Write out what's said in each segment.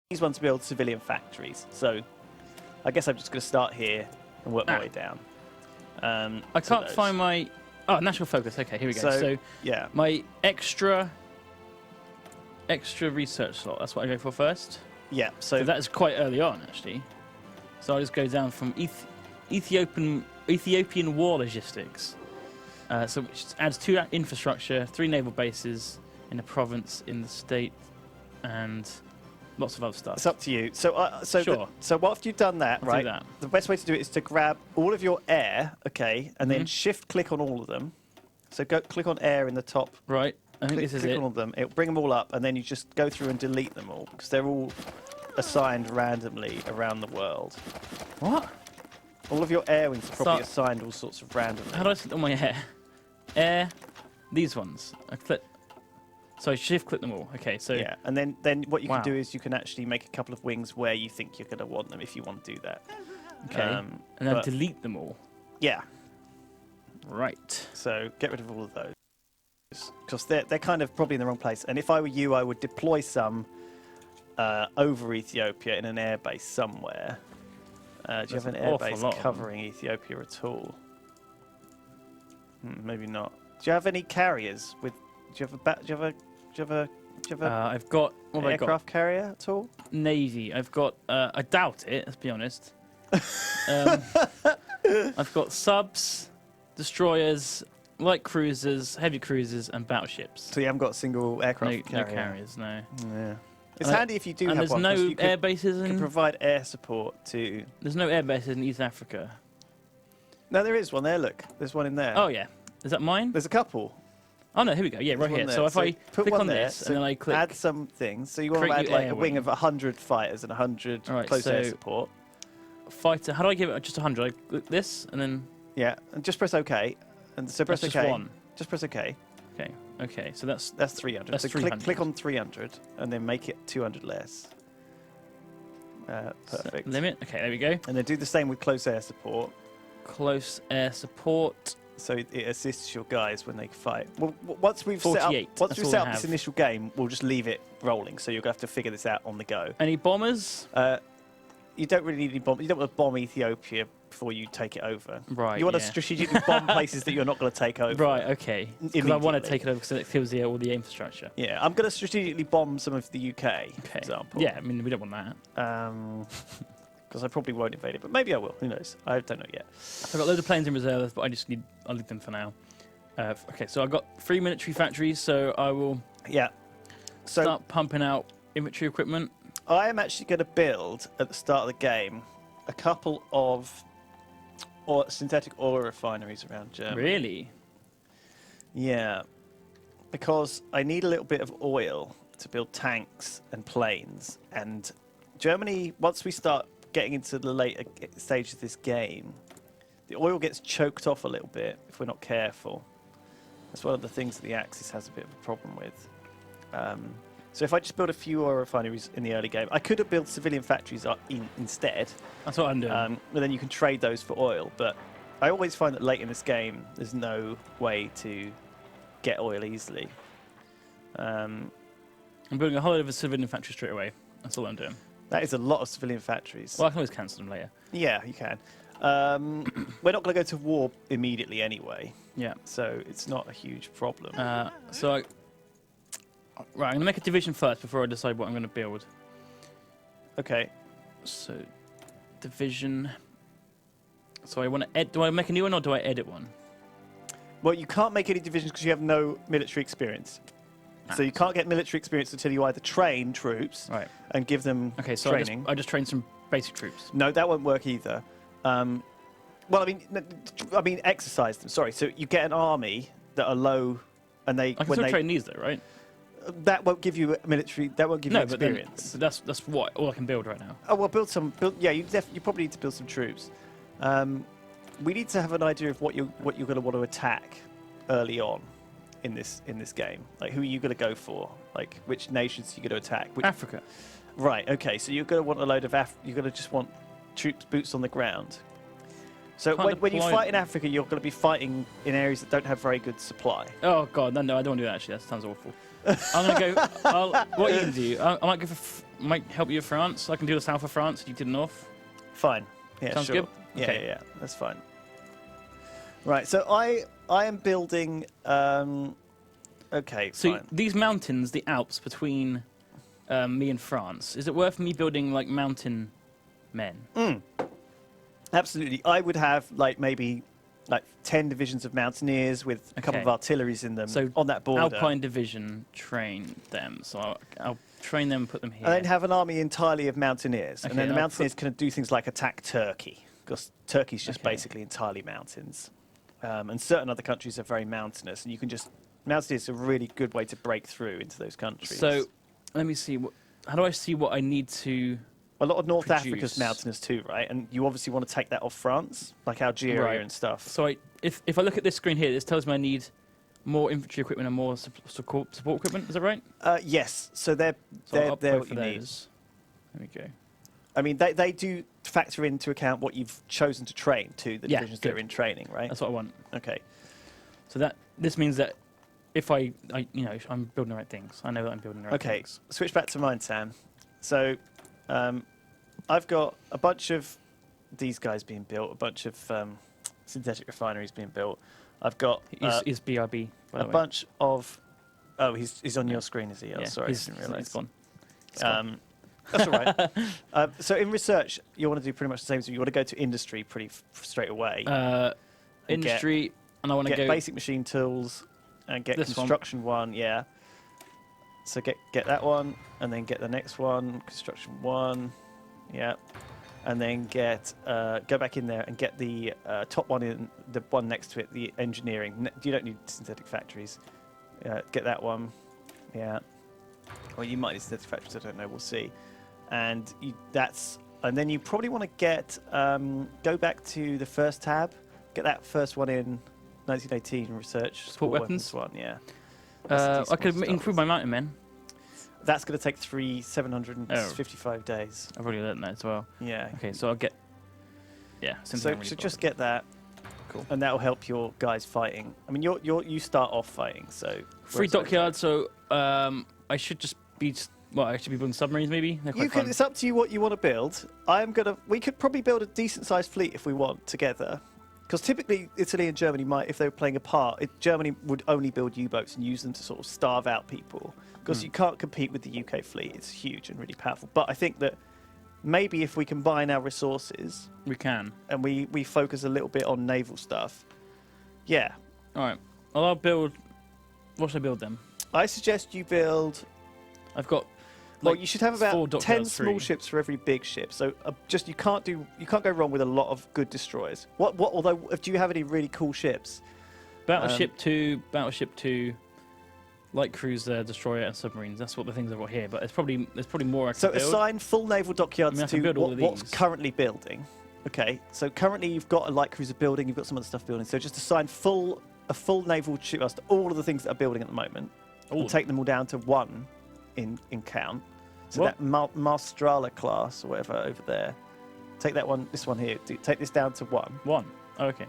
these ones build civilian factories. So I guess I'm just going to start here and work my way down. I can't find my... Oh, national focus. Okay, here we go. So yeah, my extra research slot. That's what I go for first. Yeah. So that is quite early on, actually. So I'll just go down from Ethiopian war logistics. So which adds 2 infrastructure, 3 naval bases in the province, in the state, and lots of other stuff. It's up to you. So Sure. So after you've done that, I'll right? do that. The best way to do it is to grab all of your air, okay, and then shift click on all of them. So go click on air in the top. Right. I think this is click it. on all of them. It'll bring them all up, and then you just go through and delete them all because they're all assigned randomly around the world. What? All of your air wings are probably assigned all sorts of randomly. How do I select on my air? Air, these ones. I click. So I shift click them all. Okay, so yeah, and then what you can do is you can actually make a couple of wings where you think you're going to want them if you want to do that. Okay, and then delete them all. Yeah. Right. So get rid of all of those because they're kind of probably in the wrong place. And if I were you, I would deploy some over Ethiopia in an airbase somewhere. Do you have an airbase covering Ethiopia at all? Maybe not. Do you have any carriers with? Do you have a I've got an aircraft carrier at all? Navy. I've got. I doubt it. Let's be honest. I've got subs, destroyers, light cruisers, heavy cruisers, and battleships. So you haven't got a single aircraft carrier? No carriers. No. Yeah. It's handy if you do have one. And there's no air bases in. Can provide air support to. There's no air bases in East Africa. No, there is one there. Look, there's one in there. Oh yeah, is that mine? There's a couple. Oh no, here we go. Yeah, right here. So if I click on this and then I click, add some things. So you want to add like a wing of 100 fighters and 100 close air support. Fighter. How do I give it? Just 100. I click this and then. Yeah, and just press OK. And so press OK. Just one. Just press OK. Okay. Okay. So that's 300. That's so 300. click on 300 and then make it 200 less. Perfect. So limit. Okay, there we go. And then do the same with close air support. Close air support. So it assists your guys when they fight. Well, once we've set up this initial game, we'll just leave it rolling. So you're going to have to figure this out on the go. Any bombers? You don't really need any bombs. You don't want to bomb Ethiopia before you take it over. Right. You want to strategically bomb places that you're not going to take over. Right. Okay. Because I want to take it over because it kills all the infrastructure. Yeah. I'm going to strategically bomb some of the UK, for example. Yeah. I mean, we don't want that. Because I probably won't invade it, but maybe I will. Who knows? I don't know yet. I've got loads of planes in reserve, but I'll leave them for now. Okay, so I've got 3 military factories, so I will start pumping out infantry equipment. I am actually going to build, at the start of the game, a couple of synthetic oil refineries around Germany. Really? Yeah. Because I need a little bit of oil to build tanks and planes. And Germany, once we start getting into the later stages of this game, the oil gets choked off a little bit if we're not careful. That's one of the things that the Axis has a bit of a problem with. So if I just build a few oil refineries in the early game, I could have built civilian factories instead. That's what I'm doing. And then you can trade those for oil. But I always find that late in this game, there's no way to get oil easily. I'm building a whole lot of a civilian factory straight away. That's all I'm doing. That is a lot of civilian factories. Well, I can always cancel them later. Yeah, you can. We're not going to go to war immediately anyway. Yeah. So it's not a huge problem. Right, I'm going to make a division first before I decide what I'm going to build. Okay. So, division. So I want to do I make a new one or do I edit one? Well, you can't make any divisions because you have no military experience. So you can't get military experience until you either train troops and give them training. I just train some basic troops. No, that won't work either. Well, I mean, exercise them. Sorry. So you get an army that are low, and they. I can still train these though, right? That won't give you military. That won't give you experience. But that's what all I can build right now. Oh well, build some. Yeah, you probably need to build some troops. We need to have an idea of what you're going to want to attack early on in this game. Like, who are you going to go for? Like, which nations are you going to attack? Africa. Right. Okay. So you're going to want a load of you're going to just want troops, boots on the ground. So when you fight in Africa, you're going to be fighting in areas that don't have very good supply. Oh God, no! I don't want to do that. Actually, that sounds awful. I'm gonna go. What are you gonna do? I might go for. Might help you with France. I can do the south of France. You do the north. Fine. Yeah, Sounds sure. good. Yeah, Okay. yeah, that's fine. Right. So I am building. Okay. So fine. these mountains, the Alps between me and France, is it worth me building like mountain men? Absolutely. I would have maybe 10 divisions of mountaineers with a couple of Okay. artilleries in them So on that border. Alpine division, train them. So I'll train them, put them here. And then have an army entirely of mountaineers. Okay, And then the I'll mountaineers can do things like attack Turkey, because Turkey's just Okay. basically entirely mountains. And certain other countries are very mountainous, and you can just... Mountaineers are a really good way to break through into those countries. So let me see. How do I see what I need to... A lot of North produce. Africa's mountainous too, right? And you obviously want to take that off France, like Algeria Right. and stuff. So if I look at this screen here, this tells me I need more infantry equipment and more support equipment. Is that right? Yes, so they're So I'll they're go what for you need. those. There we go. I mean, they do factor into account what you've chosen to train to the Yeah, divisions that are good. in training, right? That's what I want. Okay. So this means that if I'm building the right things. I know that I'm building the right Okay, things. switch back to mine, Sam. So, I've got a bunch of these guys being built, a bunch of synthetic refineries being built. I've got Is BRB, by a the way. bunch of... Oh, he's on your screen, is he? Oh, Yeah, sorry, I didn't He's realise. gone. It's gone. That's all right. So in research, you want to do pretty much the same thing. You want to go to industry pretty straight away. and Industry, and I want to get go... basic machine tools and get This one. construction one. Yeah. So get that one, and then get the next one, construction one. Yeah. And then go back in there and get the top one in, the one next to it, the engineering. You don't need synthetic factories. Get that one. Yeah. Or you might need synthetic factories, I don't know, we'll see. And and then you probably want to get, go back to the first tab, get that first one in 1918 research. Support weapons? One, yeah. That's a decent I could one to start include with. my mountain men. That's going to take 755 days. I've already learned that as well. Yeah. Okay, so I'll get... Yeah. So just get that. Cool. And that'll help your guys fighting. I mean, you start off fighting, so... Free dockyard, so I should just be... Well, I should be building submarines, maybe? They're quite fun. It's up to you what you want to build. We could probably build a decent-sized fleet if we want together. Because typically, Italy and Germany might, if they were playing a part, Germany would only build U-boats and use them to sort of starve out people. Because you can't compete with the UK fleet. It's huge and really powerful. But I think that maybe if we combine our resources We can. and we focus a little bit on naval stuff, yeah. All right. Well, I'll build... What should I build then? I suggest you build... I've got... Well, like, you should have 4 about 10 dockyards small free. ships for every big ship. So you can't go wrong with a lot of good destroyers. Although, do you have any really cool ships? Battleship 2, light cruiser, destroyer, and submarines. That's what the things I've got here. But there's probably more I can So build. assign full naval dockyards I can to build all of what's these. currently building. Okay, so currently you've got a light cruiser building, you've got some other stuff building. So just assign a full naval shipyards to all of the things that are building at the moment. All And of take them all down to 1 in count. So What? that Marstrala class or whatever over there. Take that one, this one here. Take this down to 1. 1. Oh, okay.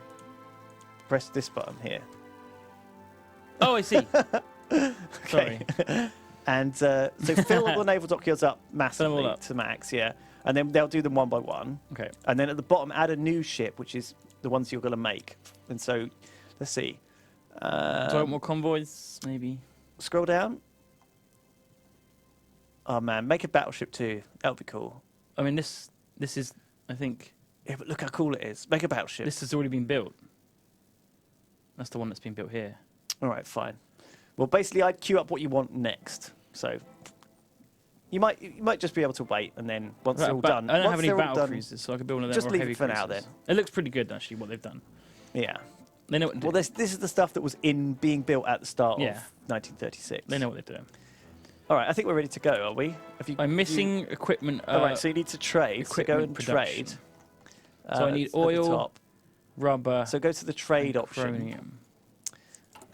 Press this button here. Oh, I see. Okay. Sorry. And so fill all the naval dockyards up massively up. to max, yeah. And then they'll do them one by one. Okay. And then at the bottom, add a new ship, which is the ones you're going to make. And so, let's see. Do I want more convoys, maybe? Scroll down. Oh man, make a battleship too. That would be cool. I mean, this is, I think, Yeah, but look how cool it is. Make a battleship. this has already been built. That's the one that's been built here. All right, fine. Well, basically, I'd queue up what you want next. So you might just be able to wait, and then once they're all done, I don't once have any they're all battle done- cruisers, so I could build one of them. Just or leave heavy it for now, cruisers. then. It looks pretty good, actually, what they've done. Yeah. They know what Well, this is the stuff that was being built at the start Yeah. of 1936. they know what they're doing. All right, I think we're ready to go, are we? I'm missing equipment. All right, so you need to trade. So go and equipment trade. production. So I need at the oil, top. rubber, So go to the trade and option, chromium.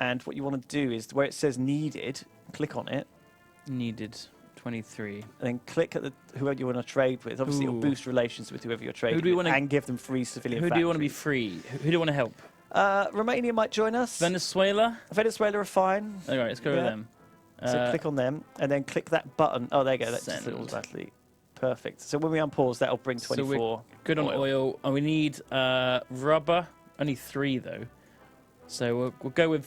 and what you want to do is where it says needed, click on it, Needed 23. and then click at whoever you want to trade with. Obviously, it'll Ooh. boost relations with whoever you're trading do you with, wanna- and give them free civilian Who do you want to be factories. free? Who do you want to help? Romania might join us. Venezuela? Venezuela are fine. All right, let's go with Yeah. them. So click on them, and then click that button. Oh, there you go. That's just Send. automatically perfect. So when we unpause, that'll bring 24. So we're good on oil, and we need rubber. Only 3 though. So we'll go with